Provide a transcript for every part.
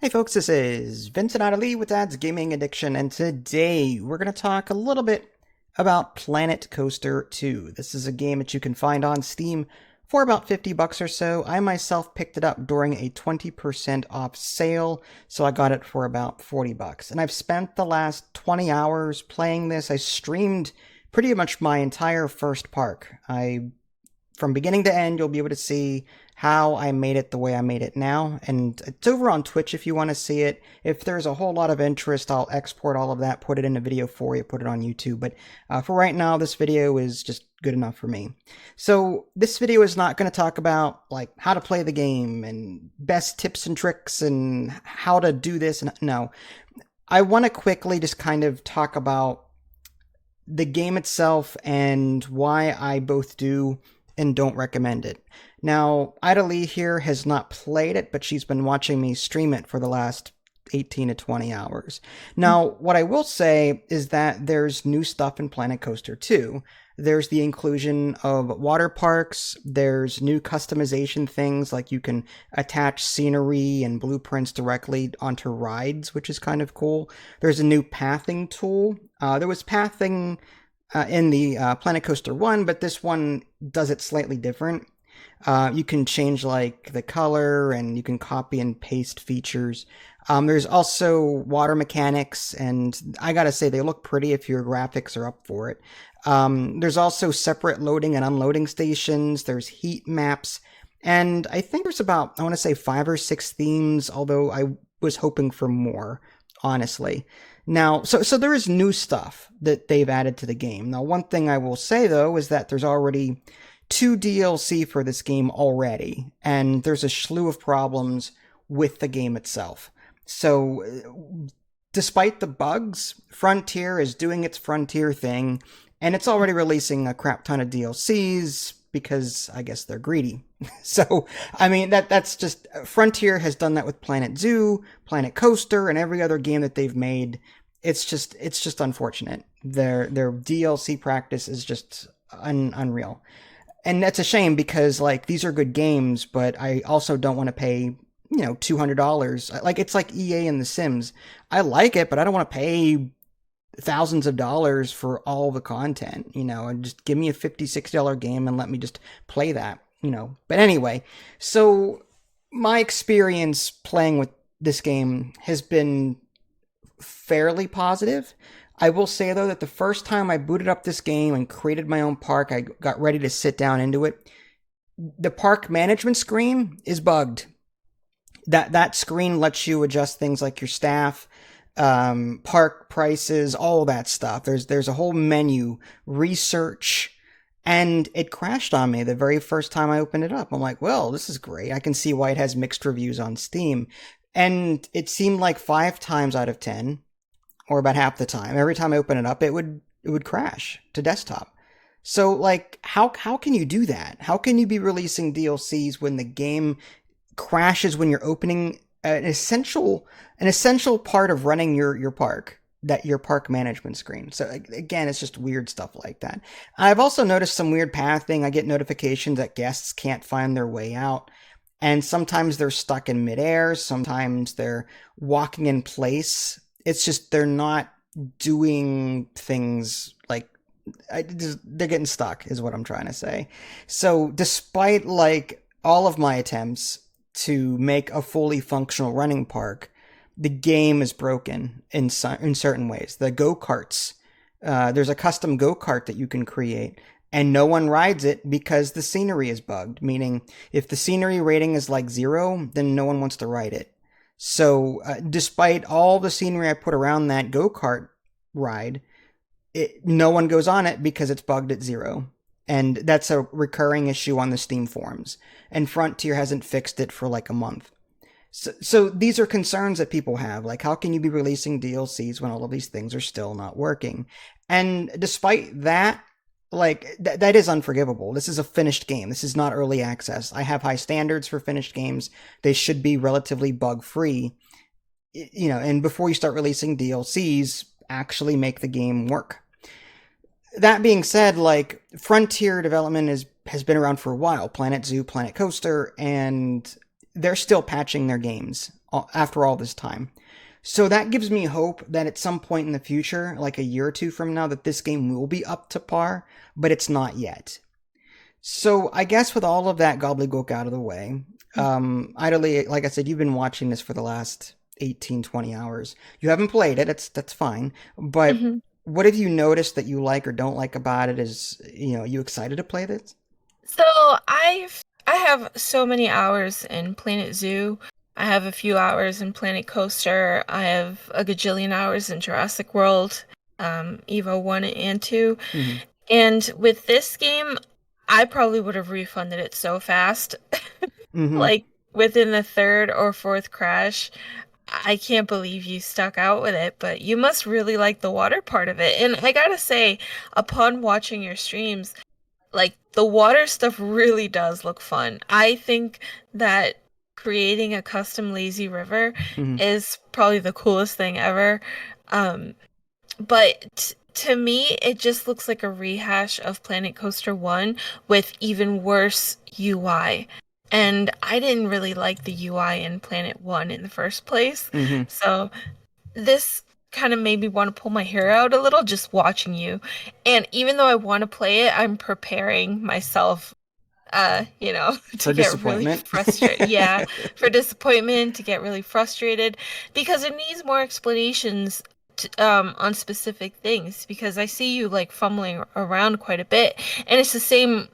Hey folks, this is Vincent Adeli with Dad's Gaming Addiction, and today we're going to talk a little bit about Planet Coaster 2. This is a game that you can find on Steam for about 50 bucks or so. I myself picked it up during a 20% off sale, so I got it for about 40 bucks. And I've spent the last 20 hours playing this. I streamed pretty much my entire first park. From beginning to end, you'll be able to see how I made it the way I made it now. And it's over on Twitch if you want to see it. If there's a whole lot of interest, I'll export all of that, put it in a video for you, put it on YouTube. But for right now, this video is just good enough for me. So this video is not going to talk about like how to play the game and best tips and tricks and how to do this. No, I want to quickly just kind of talk about the game itself and why I both do and don't recommend it. Now, Ida Lee here has not played it, but she's been watching me stream it for the last 18 to 20 hours. Now, what I will say is that there's new stuff in Planet Coaster 2. There's the inclusion of water parks, there's new customization things like you can attach scenery and blueprints directly onto rides, which is kind of cool. There's a new pathing tool. There was pathing in the Planet Coaster 1, but this one does it slightly different. You can change like the color and you can copy and paste features. There's also water mechanics, and I gotta say they look pretty if your graphics are up for it. There's also separate loading and unloading stations. There's heat maps, and I think there's about, I want to say 5 or 6 themes, although I was hoping for more, honestly. Now, so there is new stuff that they've added to the game. Now, one thing I will say, though, is that there's already 2 DLC for this game already, and there's a slew of problems with the game itself. So, despite the bugs, Frontier is doing its Frontier thing, and it's already releasing a crap ton of DLCs, because I guess they're greedy. So, I mean, that's just, Frontier has done that with Planet Zoo, Planet Coaster, and every other game that they've made. It's just unfortunate. Their DLC practice is just unreal. And that's a shame because, like, these are good games, but I also don't want to pay, $200. Like, it's like EA and The Sims. I like it, but I don't want to pay thousands of dollars for all the content, and just give me a $50, $60 game and let me just play that, But anyway, so my experience playing with this game has been fairly positive. I will say, though, that the first time I booted up this game and created my own park, I got ready to sit down into it. The park management screen is bugged. That screen lets you adjust things like your staff, park prices, all that stuff. There's a whole menu, research, and it crashed on me the very first time I opened it up. I'm like, well, this is great. I can see why it has mixed reviews on Steam. And it seemed like 5 times out of 10, or about half the time, every time I open it up, it would crash to desktop. So, like, how can you do that? How can you be releasing DLCs when the game crashes when you're opening an essential part of running your park, that your park management screen? So again, it's just weird stuff like that. I've also noticed some weird pathing. I get notifications that guests can't find their way out, and sometimes they're stuck in midair, sometimes they're walking in place. It's just they're not doing things like they're getting stuck is what I'm trying to say. So despite like all of my attempts to make a fully functional running park, the game is broken in certain ways. The go-karts, there's a custom go-kart that you can create, and no one rides it because the scenery is bugged, meaning if the scenery rating is like 0, then no one wants to ride it. So despite all the scenery I put around that go-kart ride, no one goes on it because it's bugged at 0. And that's a recurring issue on the Steam forums. And Frontier hasn't fixed it for like a month. So these are concerns that people have. Like, how can you be releasing DLCs when all of these things are still not working? And despite that, like, that is unforgivable. This is a finished game. This is not early access. I have high standards for finished games. They should be relatively bug-free. And before you start releasing DLCs, actually make the game work. That being said, like, Frontier development has been around for a while. Planet Zoo, Planet Coaster, and they're still patching their games after all this time. So that gives me hope that at some point in the future, like a year or two from now, that this game will be up to par, but it's not yet. So I guess with all of that gobbledygook out of the way, idly, like I said, you've been watching this for the last 18, 20 hours. You haven't played it, that's fine. But Mhm. what have you noticed that you like or don't like about it? Is, are you excited to play this? So I have so many hours in Planet Zoo. I have a few hours in Planet Coaster. I have a gajillion hours in Jurassic World, Evo 1 and 2. Mm-hmm. And with this game, I probably would have refunded it so fast. Mm-hmm. Like within the third or fourth crash. I can't believe you stuck out with it, but you must really like the water part of it. And I gotta say, upon watching your streams, like the water stuff really does look fun. I think that creating a custom lazy river Mm-hmm. is probably the coolest thing ever. Um, but to me, it just looks like a rehash of Planet Coaster 1 with even worse UI. And I didn't really like the UI in Planet 1 in the first place. Mm-hmm. So this kind of made me want to pull my hair out a little just watching you. And even though I want to play it, I'm preparing myself For to get really disappointment. frustrated. Yeah, for disappointment, to get really frustrated because it needs more explanations on specific things because I see you like fumbling around quite a bit, and it's the same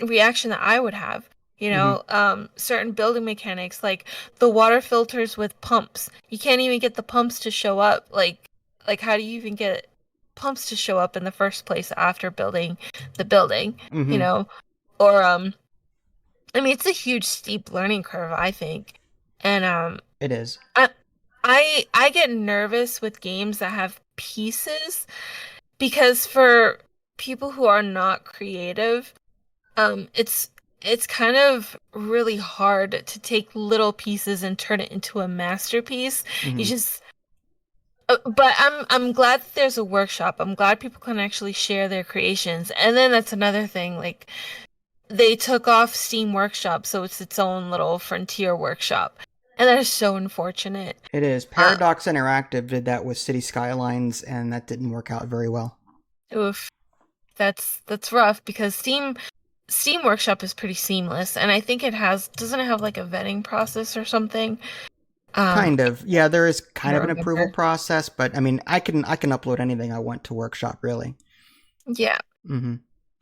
reaction that I would have. Mm-hmm. Certain building mechanics like the water filters with pumps. You can't even get the pumps to show up. Like how do you even get pumps to show up in the first place after building the building? You Mm-hmm. know, or I mean, it's a huge steep learning curve, I think. And It is. I I get nervous with games that have pieces because for people who are not creative, it's kind of really hard to take little pieces and turn it into a masterpiece. You Mm-hmm. just but I'm glad that there's a workshop. I'm glad people can actually share their creations. And then that's another thing, like they took off Steam Workshop, so it's its own little frontier workshop. And that is so unfortunate. It is. Uh, Paradox Interactive did that with City Skylines, and that didn't work out very well. oof, that's rough because Steam Workshop is pretty seamless, and I think it has doesn't it have like a vetting process or something? Kind I of. Yeah, there is kind can't of an approval remember. process, but I mean, I can upload anything I want to Workshop, really. Yeah. Mm-hmm.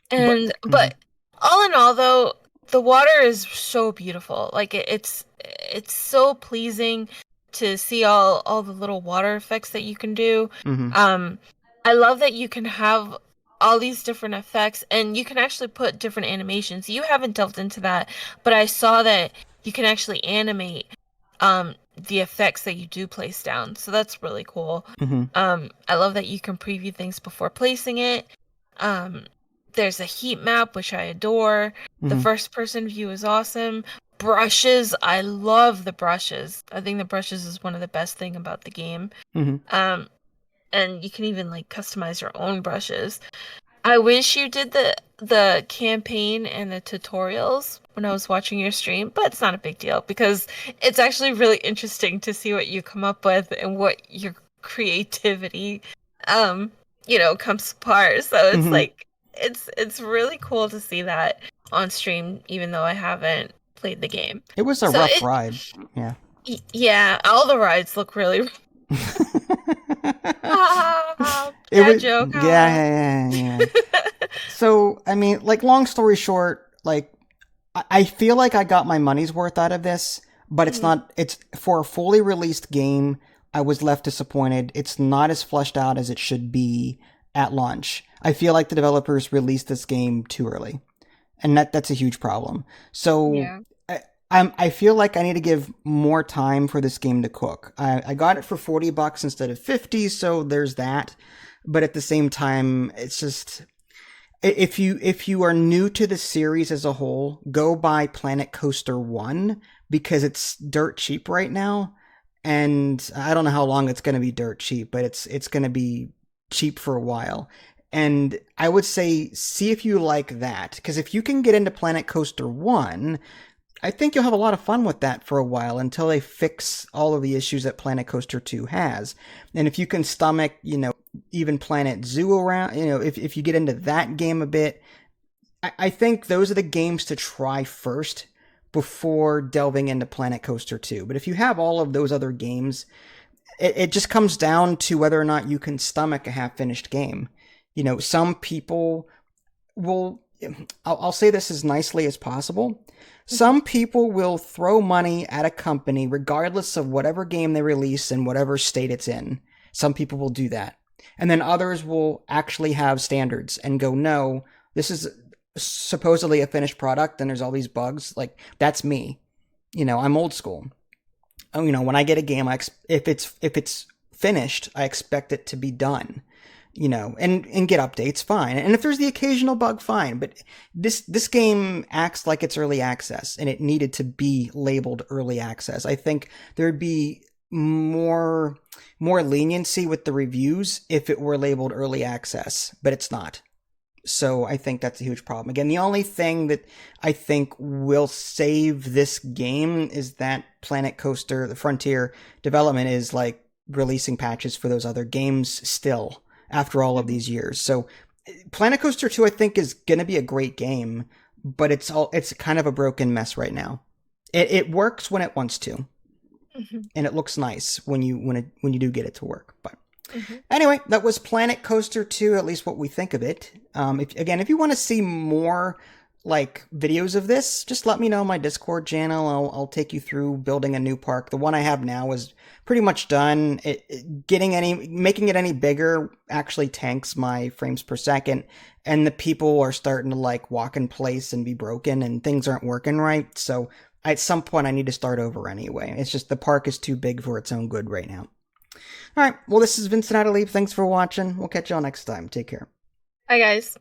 But And mm-hmm. but all in all though, the water is so beautiful. Like it's so pleasing to see all the little water effects that you can do. Mm-hmm. Um I love that you can have all these different effects and you can actually put different animations. You haven't delved into that, but I saw that you can actually animate the effects that you do place down. So that's really cool. Mm-hmm. I love that you can preview things before placing it. Um, there's a heat map, which I adore. The Mm-hmm. first person view is awesome. Brushes, I love the brushes. I think the brushes is one of the best thing about the game. Mm-hmm. Um, and you can even like customize your own brushes. I wish you did the campaign and the tutorials when I was watching your stream, but it's not a big deal because it's actually really interesting to see what you come up with and what your creativity um comes apart. So it's Mm-hmm. like it's really cool to see that on stream even though I haven't played the game. It was a So rough ride. Yeah. yeah, all the rides look really It bad was, joke. yeah, yeah, yeah, yeah. So, I mean, like, long story short, like, I feel like I got my money's worth out of this, but it's Mhm. not, it's for a fully released game. I was left disappointed. It's not as fleshed out as it should be at launch. I feel like the developers released this game too early, and that's a huge problem. So Yeah. I feel like I need to give more time for this game to cook. I got it for $40 instead of 50, so there's that. But at the same time, it's just if you are new to the series as a whole, go buy Planet Coaster 1 because it's dirt cheap right now. And I don't know how long it's going to be dirt cheap, but it's going to be cheap for a while. And I would say see if you like that, because if you can get into Planet Coaster 1, I think you'll have a lot of fun with that for a while until they fix all of the issues that Planet Coaster 2 has. And if you can stomach, even Planet Zoo around, if you get into that game a bit, I think those are the games to try first before delving into Planet Coaster 2. But if you have all of those other games, it just comes down to whether or not you can stomach a half finished game. Some people will, I'll say this as nicely as possible. Some people will throw money at a company regardless of whatever game they release and whatever state it's in. Some people will do that. And then others will actually have standards and go, no, this is supposedly a finished product and there's all these bugs. Like, that's me. I'm old school. When I get a game, if it's finished, I expect it to be done. And get updates, fine. And if there's the occasional bug, fine. But this game acts like it's early access, and it needed to be labeled early access. I think there'd be more leniency with the reviews if it were labeled early access, but it's not. So I think that's a huge problem. Again, the only thing that I think will save this game is that Planet Coaster, the Frontier development, is like releasing patches for those other games still after all of these years. So Planet Coaster 2, I think, is going to be a great game, but it's kind of a broken mess right now. It works when it wants to, and it looks nice when you do get it to work. But anyway, that was Planet Coaster 2, at least what we think of it. If you want to see more like videos of this, just let me know on my Discord channel. I'll take you through building a new park. The one I have now is pretty much done. Making it any bigger actually tanks my frames per second, and the people are starting to like walk in place and be broken, and things aren't working right. So at some point I need to start over anyway. It's just the park is too big for its own good right now. All right. Well, this is Vincent Adelief. Thanks for watching. We'll catch y'all next time. Take care. Hi, guys.